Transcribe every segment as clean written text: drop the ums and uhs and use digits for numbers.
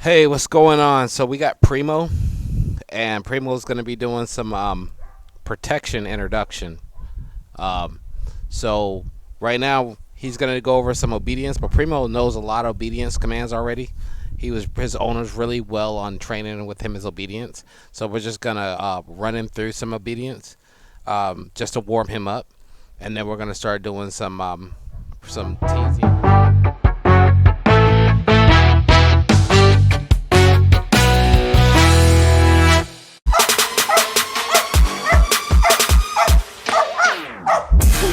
Hey, what's going on? So we got Primo, and Primo's going to be doing some protection introduction. Um, so right now he's going to go over some obedience, but Primo knows a lot of obedience commands already. His owner's really well on training with him his obedience. So we're just gonna run him through some obedience, just to warm him up, and then we're gonna start doing some teasing.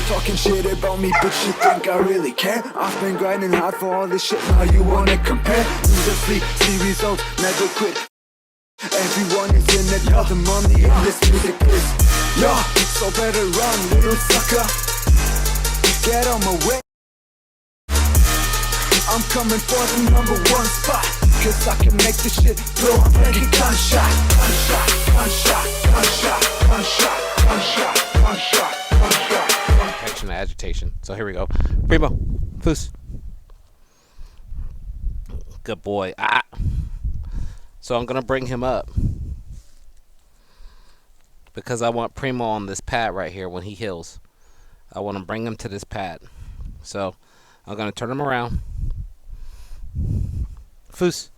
Talking shit about me, but you think I really care? I've been grinding hard for all this shit, now you wanna compare? Lose or sleep, see results, never quit. Everyone is in it, y'all the money in this music is. Yo, so better run, little sucker. Get on my way. I'm coming for the #1 spot, cause I can make this shit blow like a gunshot. Gunshot, gunshot, gunshot, gunshot, gunshot, gunshot, gunshot. Protection and agitation. So here we go. Primo, Foos. Good boy. So I'm gonna bring him up because I want Primo on this pad right here when he heals. I want to bring him to this pad. So I'm gonna turn him around. Foos.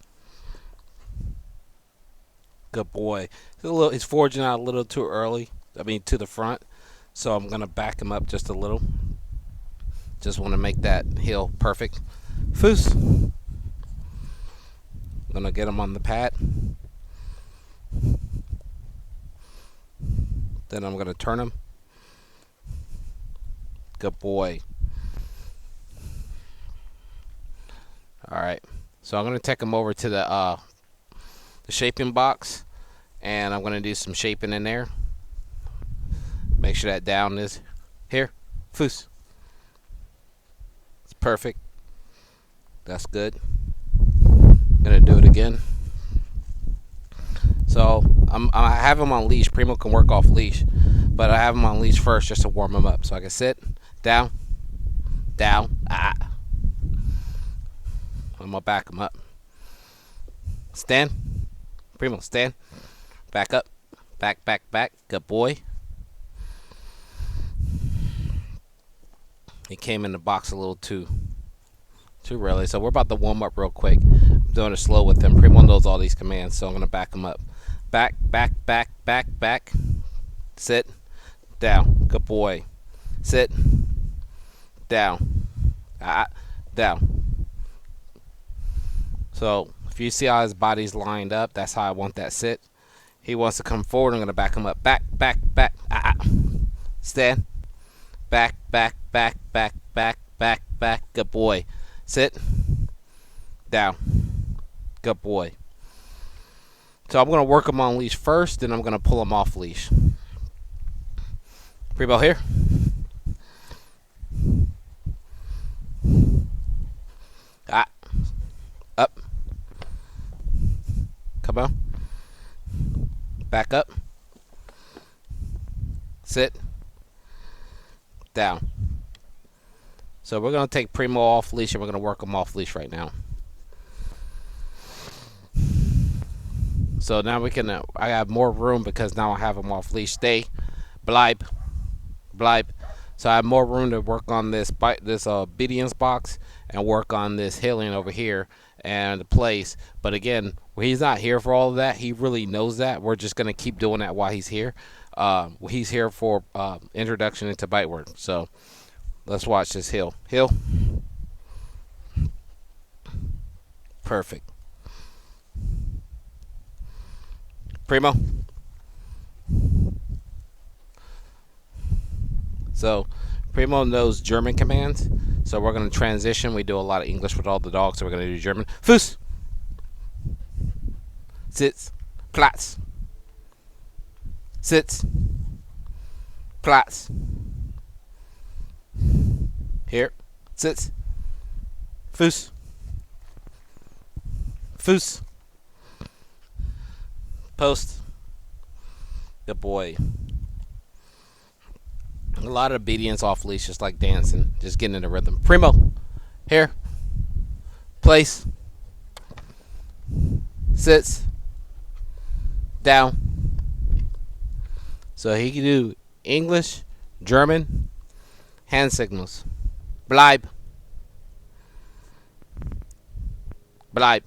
Good boy. He's forging out a little too early. I mean, to the front. So I'm going to back him up just a little. Just want to make that heal perfect. Foos. I'm going to get him on the pad. Then I'm going to turn him. Good boy. Alright. So I'm going to take him over to the shaping box. And I'm going to do some shaping in there. Make sure that down is here. Foos. It's perfect. That's good. Gonna do it again. So I have him on leash. Primo can work off leash, but I have him on leash first just to warm him up. So I can sit down, down. I'm gonna back him up. Stand. Primo, stand. Back up. Back, back, back. Good boy. He came in the box a little too early, so we're about to warm up real quick. I'm doing it slow with him. Primo knows all these commands, so I'm gonna back him up. Back, back, back, back, back. Sit, down. Good boy. Sit, down. Down. So if you see how his body's lined up, that's how I want that sit. He wants to come forward. I'm gonna back him up. Back, back, back. Stand. Back, back, back, back, back, back, back. Good boy. Sit. Down. Good boy. So I'm going to work him on leash first, then I'm going to pull him off leash. Primo here. Up. Come on. Back up. Sit. Down. So we're going to take Primo off leash and we're going to work him off leash right now. So now we can, I have more room because now I have him off leash. Stay. Blibe. Blibe. So I have more room to work on this obedience box and work on this healing over here and the place. But again, he's not here for all of that. He really knows that. We're just going to keep doing that while he's here. He's here for introduction into bite word. So let's watch this heal. Heal. Perfect. Primo. So Primo knows German commands. So we're going to transition. We do a lot of English with all the dogs. So we're going to do German. Fuß. Sitz. Platz. Sits. Platz. Here. Sits. Fuß. Fuß. Post. Good boy. A lot of obedience off leash, just like dancing. Just getting in the rhythm. Primo. Here. Place. Sits. Down. So he can do English, German, hand signals. Bleib. Bleib.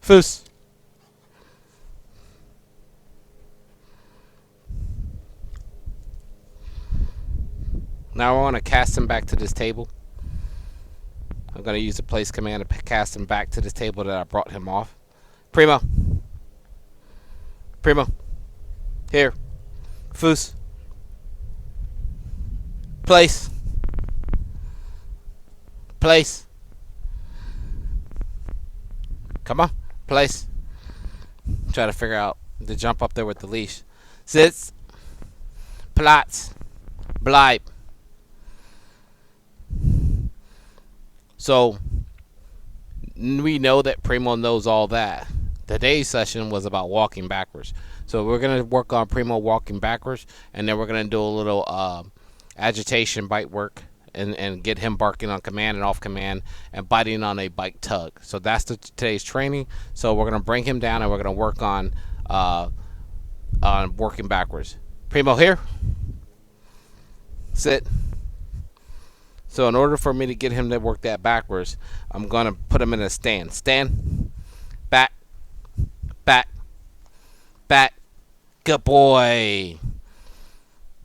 Fuß. Now I want to cast him back to this table. I'm going to use the place command to cast him back to this table that I brought him off. Primo. Primo. Here. Fuß. Place. Place. Come on. Place. Try to figure out to jump up there with the leash. Sitz. Platz. Bleib. So we know that Primo knows all that. Today's session was about walking backwards. So we're going to work on Primo walking backwards, and then we're going to do a little agitation bite work and get him barking on command and off command and biting on a bite tug. So that's today's training. So we're going to bring him down and we're going to work on working backwards. Primo, here. Sit. So in order for me to get him to work that backwards, I'm going to put him in a stand. Stand. Back. Back. Back. Good boy.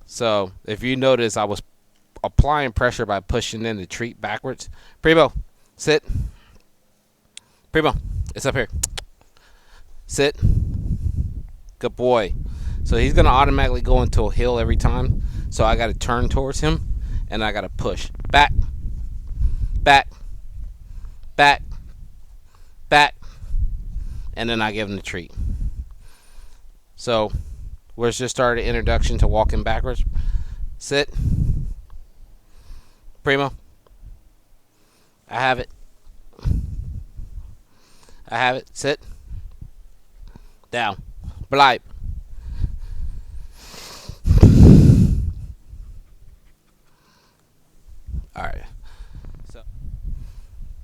So if you notice, I was applying pressure by pushing in the treat backwards. Primo, sit. Primo, it's up here. Sit. Good boy. So he's going to automatically go into a hill every time. So I got to turn towards him. And I got to push. Back. Back. Back. Back. And then I give him the treat. So, we're just started introduction to walking backwards. Sit. Primo. I have it. I have it. Sit. Down. Bleib.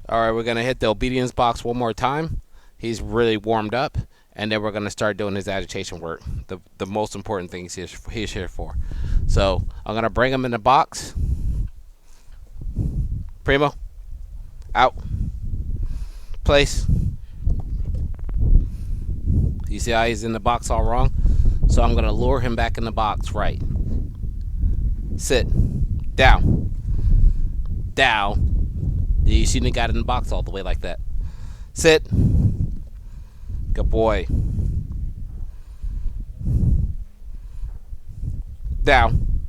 Alright, we're going to hit the obedience box one more time. He's really warmed up. And then we're going to start doing his agitation work. The most important things he's here for. So, I'm going to bring him in the box. Primo. Out. Place. You see how he's in the box all wrong? So, I'm going to lure him back in the box right. Sit. Down. Down. You shouldn't have got in the box all the way like that. Sit. Good boy. Down.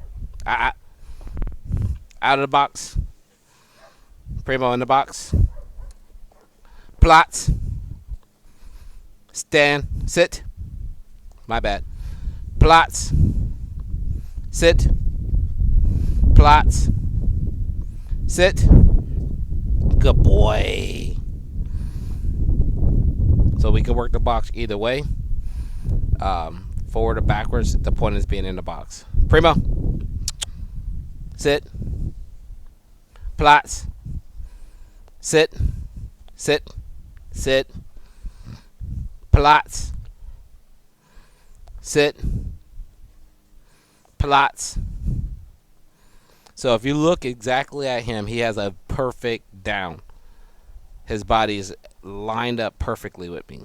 Out of the box. Primo in the box. Platz. Stand. Sit. My bad. Platz. Sit. Platz. Sit. Good boy. So we can work the box either way. Forward or backwards. The point is being in the box. Primo. Sit. Platz. Sit. Sit. Sit. Platz. Sit. Platz. So if you look exactly at him, he has a perfect down. His body is lined up perfectly with me.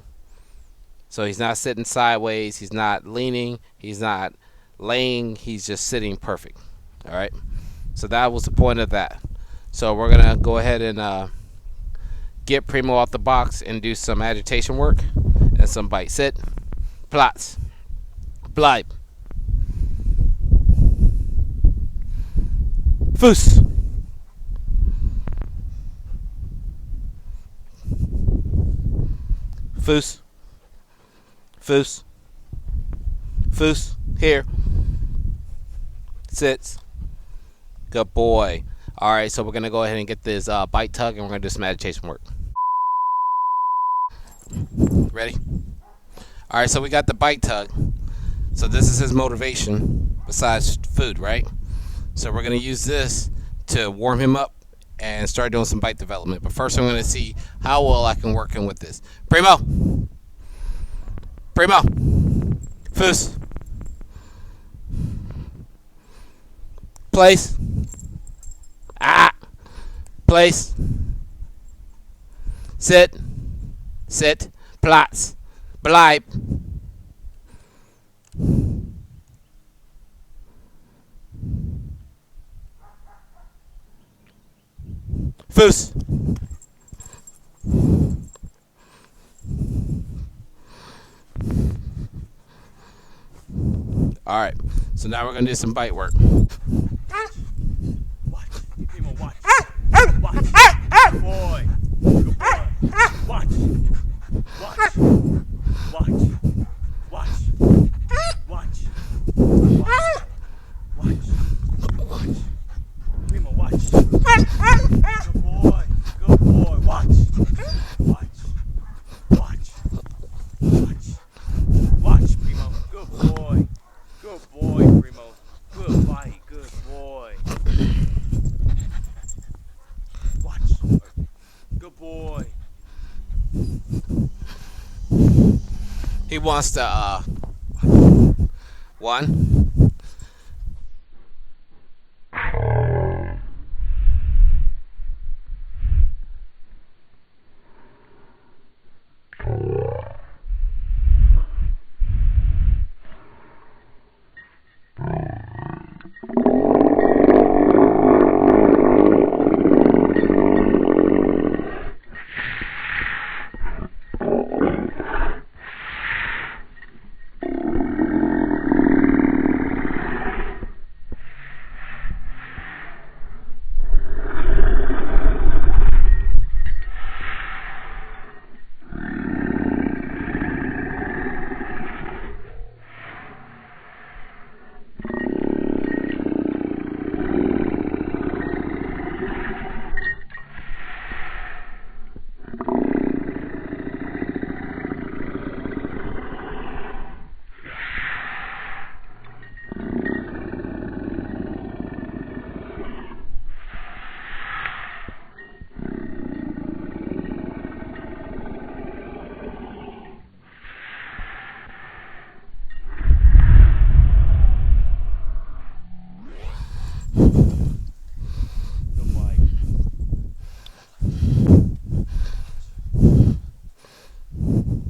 So he's not sitting sideways. He's not leaning. He's not laying. He's just sitting perfect. All right. So that was the point of that. So we're going to go ahead and get Primo off the box and do some agitation work and some bite. Sit. Platz. Bleib. Fuß. Fuß. Fuß. Fuß. Here. Sits. Good boy. Alright, so we're going to go ahead and get this bite tug, and we're going to do some agitation work. Ready? Alright, so we got the bite tug. So this is his motivation besides food, right? So we're going to use this to warm him up and start doing some bite development. But first, I'm going to see how well I can work in with this. Primo, Primo, Foos, place, place, sit, Platz, bleib. Foos. All right, so now we're gonna do some bite work. Watch. Primo, watch. Watch. Good boy. Good boy. Watch. Watch. Watch. Watch. Watch. Watch. Watch. Watch. Primo, watch. Good boy. Good boy. Watch. Watch. Watch. Watch. Watch, Primo. Good boy. Good boy, Primo. Good fight. Good boy. Watch. Good boy. He wants to one. Good boy.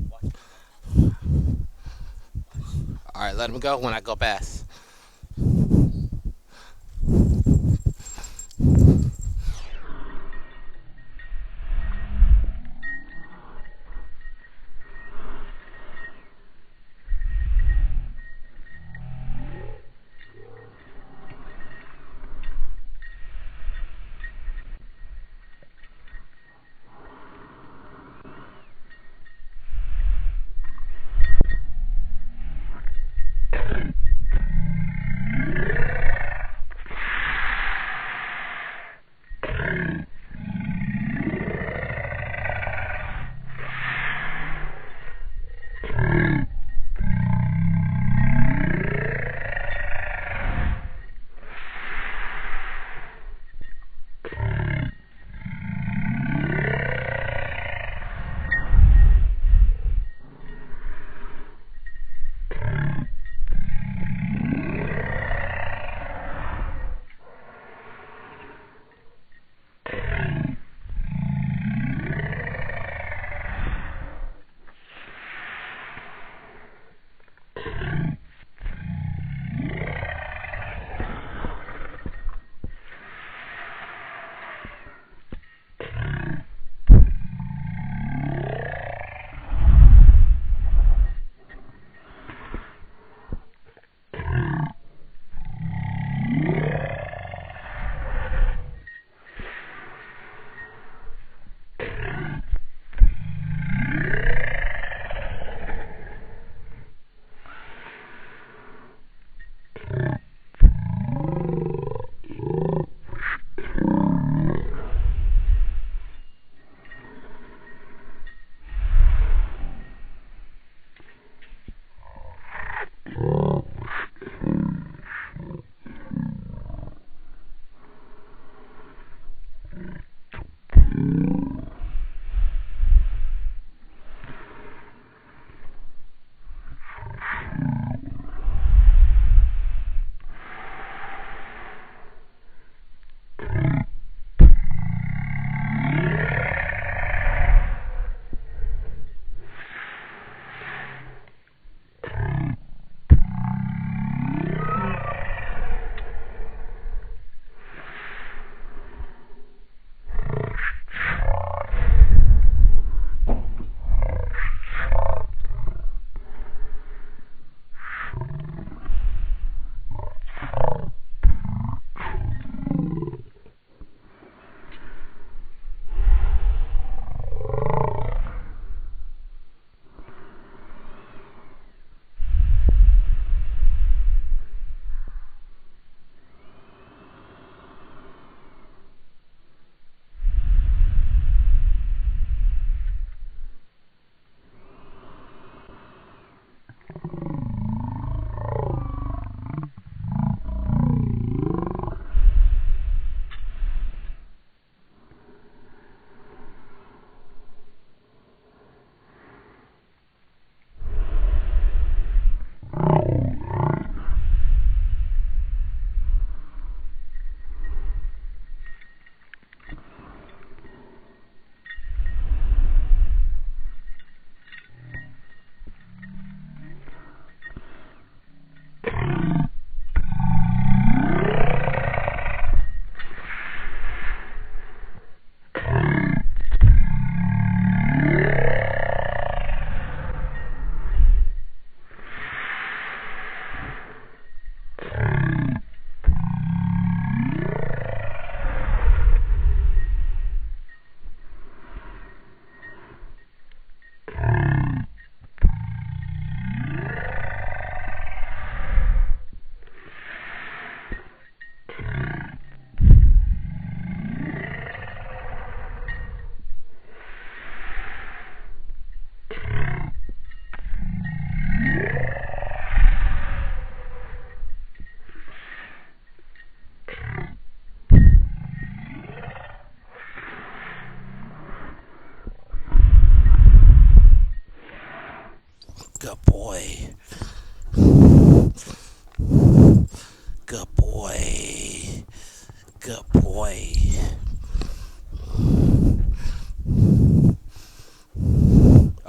Watch. All right, let him go when I go past.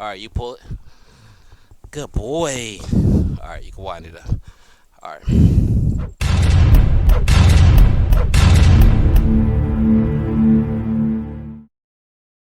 right, you pull it. Good boy. All right, you can wind it up. All right.